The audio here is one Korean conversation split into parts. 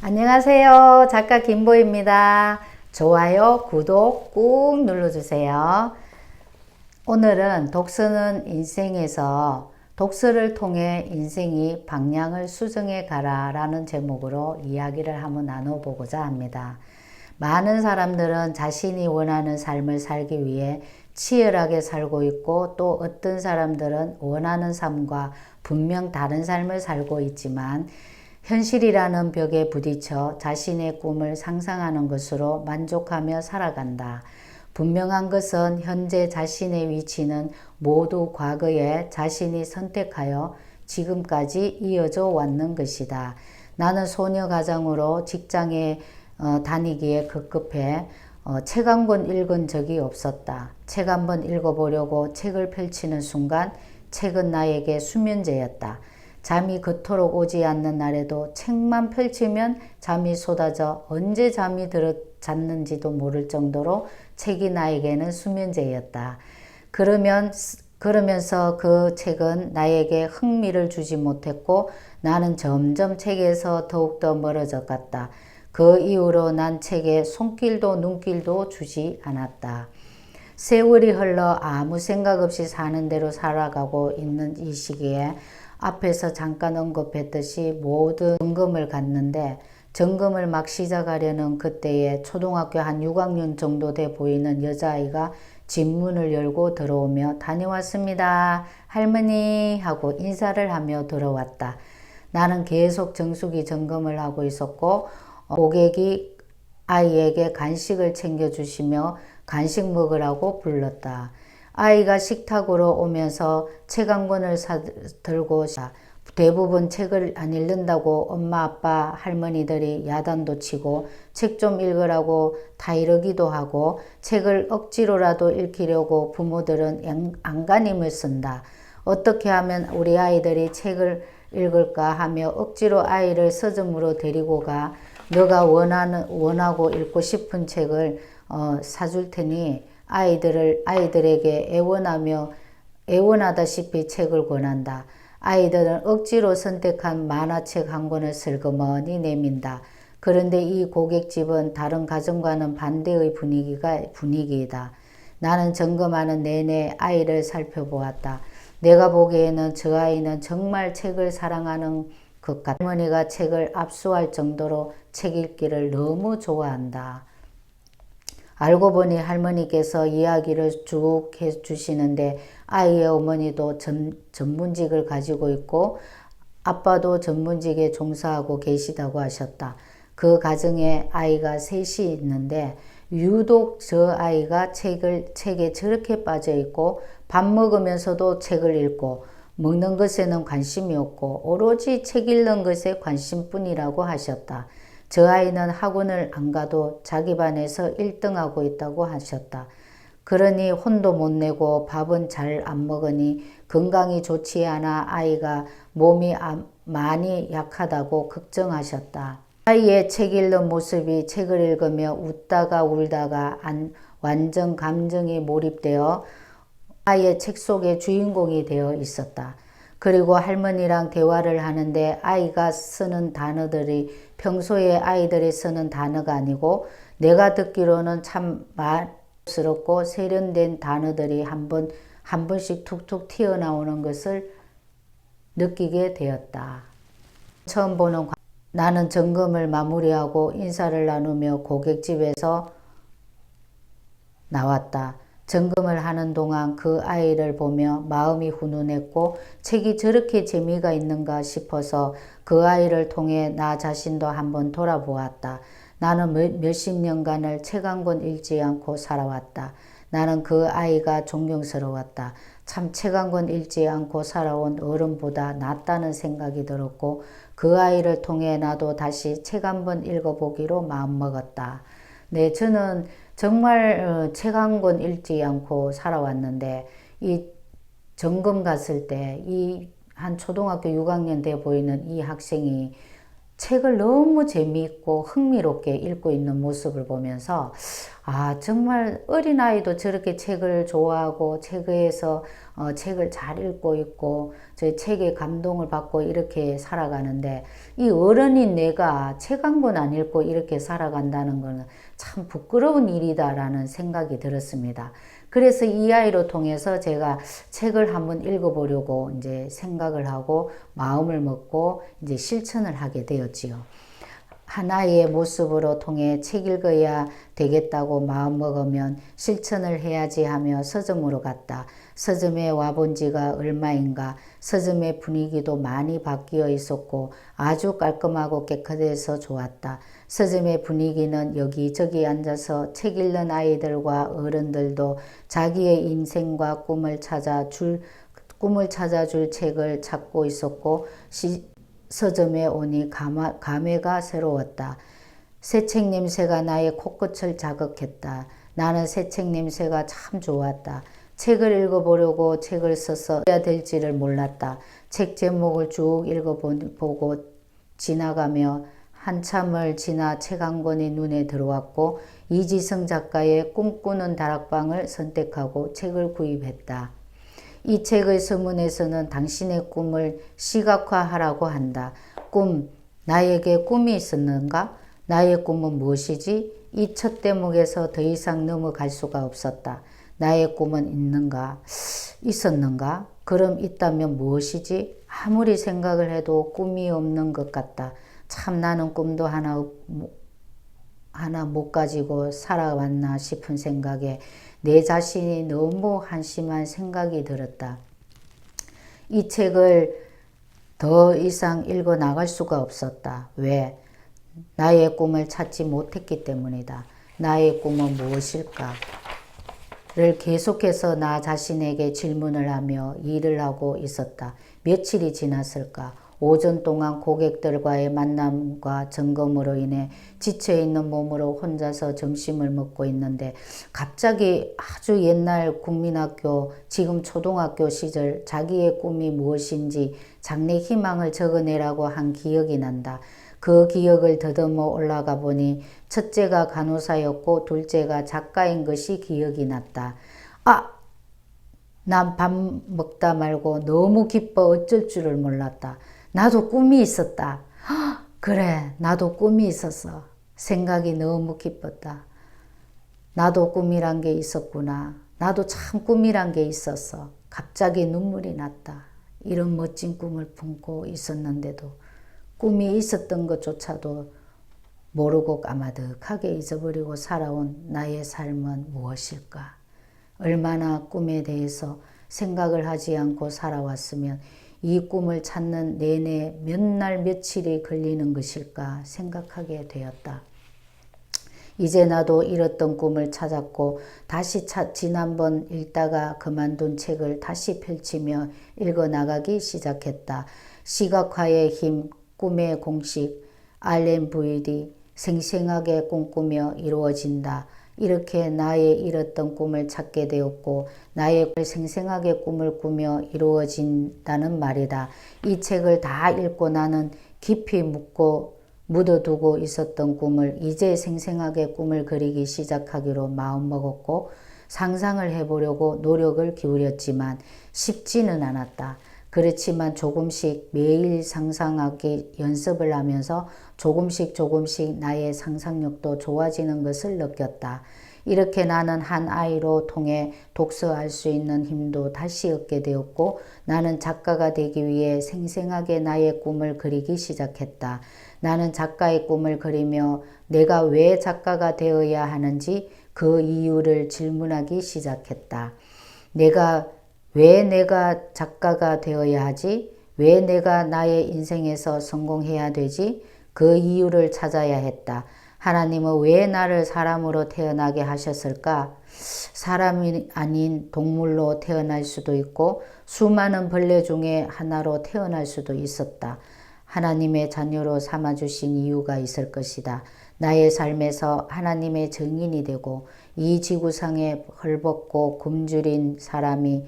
안녕하세요. 작가 김보입니다. 좋아요, 구독 꾹 눌러주세요. 오늘은 독서는 인생에서 독서를 통해 인생이 방향을 수정해 가라 라는 제목으로 이야기를 한번 나눠보고자 합니다. 많은 사람들은 자신이 원하는 삶을 살기 위해 치열하게 살고 있고, 또 어떤 사람들은 원하는 삶과 분명 다른 삶을 살고 있지만 현실이라는 벽에 부딪혀 자신의 꿈을 상상하는 것으로 만족하며 살아간다. 분명한 것은 현재 자신의 위치는 모두 과거에 자신이 선택하여 지금까지 이어져 왔는 것이다. 나는 소녀 가장으로 직장에 다니기에 급급해 책 한 권 읽은 적이 없었다. 책 한 번 읽어보려고 책을 펼치는 순간 책은 나에게 수면제였다. 잠이 그토록 오지 않는 날에도 책만 펼치면 잠이 쏟아져 언제 잠이 잤는지도 모를 정도로 책이 나에게는 수면제였다. 그러면서 그 책은 나에게 흥미를 주지 못했고, 나는 점점 책에서 더욱더 멀어져 갔다. 그 이후로 난 책에 손길도 눈길도 주지 않았다. 세월이 흘러 아무 생각 없이 사는 대로 살아가고 있는 이 시기에 앞에서 잠깐 언급했듯이 모든 점검을 갔는데, 점검을 막 시작하려는 그때에 초등학교 한 6학년 정도 돼 보이는 여자아이가 집 문을 열고 들어오며 다녀왔습니다. 할머니 하고 인사를 하며 들어왔다. 나는 계속 정수기 점검을 하고 있었고, 고객이 아이에게 간식을 챙겨주시며 간식 먹으라고 불렀다. 아이가 식탁으로 오면서 책 한 권을 들고 대부분 책을 안 읽는다고 엄마, 아빠, 할머니들이 야단도 치고 책 좀 읽으라고 다 이러기도 하고, 책을 억지로라도 읽히려고 부모들은 안간힘을 쓴다. 어떻게 하면 우리 아이들이 책을 읽을까 하며 억지로 아이를 서점으로 데리고 가 너가 원하고 읽고 싶은 책을 사줄 테니 아이들에게 애원하다시피 책을 권한다. 아이들은 억지로 선택한 만화책 한 권을 슬그머니 내민다. 그런데 이 고객집은 다른 가정과는 반대의 분위기이다. 나는 점검하는 내내 아이를 살펴보았다. 내가 보기에는 저 아이는 정말 책을 사랑하는 것 같다. 할머니가 책을 압수할 정도로 책 읽기를 너무 좋아한다. 알고 보니 할머니께서 이야기를 쭉 해주시는데, 아이의 어머니도 전문직을 가지고 있고 아빠도 전문직에 종사하고 계시다고 하셨다. 그 가정에 아이가 셋이 있는데 유독 저 아이가 책에 저렇게 빠져 있고, 밥 먹으면서도 책을 읽고 먹는 것에는 관심이 없고 오로지 책 읽는 것에 관심뿐이라고 하셨다. 저 아이는 학원을 안 가도 자기 반에서 1등하고 있다고 하셨다. 그러니 혼도 못 내고 밥은 잘 안 먹으니 건강이 좋지 않아 아이가 몸이 많이 약하다고 걱정하셨다. 아이의 책 읽는 모습이 책을 읽으며 웃다가 울다가 완전 감정이 몰입되어 아이의 책 속의 주인공이 되어 있었다. 그리고 할머니랑 대화를 하는데 아이가 쓰는 단어들이 평소에 아이들이 쓰는 단어가 아니고, 내가 듣기로는 참 말스럽고 세련된 단어들이 한 번씩 툭툭 튀어나오는 것을 느끼게 되었다. 처음 보는 나는 점검을 마무리하고 인사를 나누며 고객집에서 나왔다. 점검을 하는 동안 그 아이를 보며 마음이 훈훈했고, 책이 저렇게 재미가 있는가 싶어서 그 아이를 통해 나 자신도 한번 돌아보았다. 나는 몇십 년간을 책 한 권 읽지 않고 살아왔다. 나는 그 아이가 존경스러웠다. 참 책 한 권 읽지 않고 살아온 어른보다 낫다는 생각이 들었고, 그 아이를 통해 나도 다시 책 한 번 읽어보기로 마음먹었다. 네, 저는 정말 책 한 권 읽지 않고 살아왔는데, 이 점검 갔을 때 이 한 초등학교 6학년 돼 보이는 이 학생이 책을 너무 재미있고 흥미롭게 읽고 있는 모습을 보면서, 아, 정말 어린아이도 저렇게 책을 좋아하고 책에서 책을 잘 읽고 있고 저 책에 감동을 받고 이렇게 살아가는데 이 어른인 내가 책 한 권 안 읽고 이렇게 살아간다는 것은 참 부끄러운 일이다라는 생각이 들었습니다. 그래서 이 아이로 통해서 제가 책을 한번 읽어보려고 이제 생각을 하고 마음을 먹고 이제 실천을 하게 되었지요. 하나의 모습으로 통해 책 읽어야 되겠다고 마음먹으면 실천을 해야지 하며 서점으로 갔다. 서점에 와본 지가 얼마인가. 서점의 분위기도 많이 바뀌어 있었고 아주 깔끔하고 깨끗해서 좋았다. 서점의 분위기는 여기저기 앉아서 책 읽는 아이들과 어른들도 자기의 인생과 꿈을 찾아줄 책을 찾고 있었고 서점에 오니 감회가 새로웠다. 새 책 냄새가 나의 코끝을 자극했다. 나는 새 책 냄새가 참 좋았다. 책을 읽어보려고 책을 써서 해야 될지를 몰랐다. 책 제목을 쭉 읽어보고 지나가며 한참을 지나 책 한 권이 눈에 들어왔고 이지성 작가의 꿈꾸는 다락방을 선택하고 책을 구입했다. 이 책의 서문에서는 당신의 꿈을 시각화하라고 한다. 꿈, 나에게 꿈이 있었는가? 나의 꿈은 무엇이지? 이 첫 대목에서 더 이상 넘어갈 수가 없었다. 나의 꿈은 있었는가? 그럼 있다면 무엇이지? 아무리 생각을 해도 꿈이 없는 것 같다. 참 나는 꿈도 하나 못 가지고 살아왔나 싶은 생각에 내 자신이 너무 한심한 생각이 들었다. 이 책을 더 이상 읽어 나갈 수가 없었다. 왜? 나의 꿈을 찾지 못했기 때문이다. 나의 꿈은 무엇일까? 를 계속해서 나 자신에게 질문을 하며 일을 하고 있었다. 며칠이 지났을까? 오전 동안 고객들과의 만남과 점검으로 인해 지쳐있는 몸으로 혼자서 점심을 먹고 있는데 갑자기 아주 옛날 국민학교, 지금 초등학교 시절 자기의 꿈이 무엇인지 장래 희망을 적어내라고 한 기억이 난다. 그 기억을 더듬어 올라가 보니 첫째가 간호사였고 둘째가 작가인 것이 기억이 났다. 난 밥 먹다 말고 너무 기뻐 어쩔 줄을 몰랐다. 나도 꿈이 있었다. 그래, 나도 꿈이 있었어. 생각이 너무 기뻤다. 나도 꿈이란 게 있었구나. 나도 참 꿈이란 게 있었어. 갑자기 눈물이 났다. 이런 멋진 꿈을 품고 있었는데도 꿈이 있었던 것조차도 모르고 까마득하게 잊어버리고 살아온 나의 삶은 무엇일까? 얼마나 꿈에 대해서 생각을 하지 않고 살아왔으면 이 꿈을 찾는 내내 몇 날 며칠이 걸리는 것일까 생각하게 되었다. 이제 나도 잃었던 꿈을 찾았고 다시 지난번 읽다가 그만둔 책을 다시 펼치며 읽어나가기 시작했다. 시각화의 힘, 꿈의 공식, RMVD, 생생하게 꿈꾸며 이루어진다. 이렇게 나의 잃었던 꿈을 찾게 되었고 나의 생생하게 꿈을 꾸며 이루어진다는 말이다. 이 책을 다 읽고 나는 깊이 묻어두고 있었던 꿈을 이제 생생하게 꿈을 그리기 시작하기로 마음먹었고 상상을 해보려고 노력을 기울였지만 쉽지는 않았다. 그렇지만 조금씩 매일 상상하기 연습을 하면서 조금씩 나의 상상력도 좋아지는 것을 느꼈다. 이렇게 나는 한 아이로 통해 독서할 수 있는 힘도 다시 얻게 되었고 나는 작가가 되기 위해 생생하게 나의 꿈을 그리기 시작했다. 나는 작가의 꿈을 그리며 내가 왜 작가가 되어야 하는지 그 이유를 질문하기 시작했다. 왜 내가 작가가 되어야 하지? 왜 내가 나의 인생에서 성공해야 되지? 그 이유를 찾아야 했다. 하나님은 왜 나를 사람으로 태어나게 하셨을까? 사람이 아닌 동물로 태어날 수도 있고 수많은 벌레 중에 하나로 태어날 수도 있었다. 하나님의 자녀로 삼아주신 이유가 있을 것이다. 나의 삶에서 하나님의 증인이 되고 이 지구상에 헐벗고 굶주린 사람이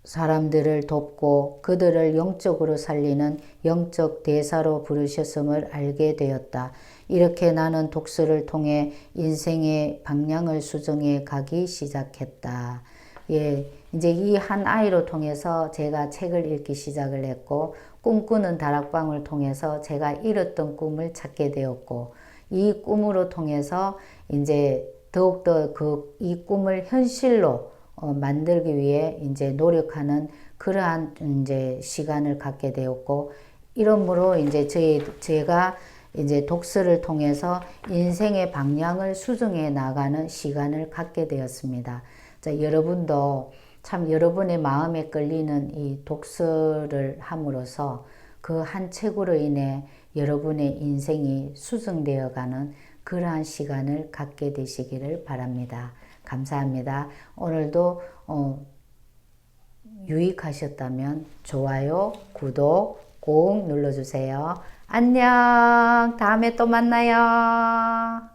사람들을 돕고 그들을 영적으로 살리는 영적 대사로 부르셨음을 알게 되었다. 이렇게 나는 독서를 통해 인생의 방향을 수정해 가기 시작했다. 예, 이제 이 한 아이로 통해서 제가 책을 읽기 시작을 했고, 꿈꾸는 다락방을 통해서 제가 잃었던 꿈을 찾게 되었고, 이 꿈으로 통해서 이제 더욱더 이 꿈을 현실로 만들기 위해 이제 노력하는 그러한 이제 시간을 갖게 되었고, 이러므로 이제 제가 이제 독서를 통해서 인생의 방향을 수정해 나가는 시간을 갖게 되었습니다. 자, 여러분도 참 여러분의 마음에 끌리는 이 독서를 함으로써 그 한 책으로 인해 여러분의 인생이 수정되어 가는 그러한 시간을 갖게 되시기를 바랍니다. 감사합니다. 오늘도 유익하셨다면 좋아요, 구독 꼭 눌러주세요. 안녕. 다음에 또 만나요.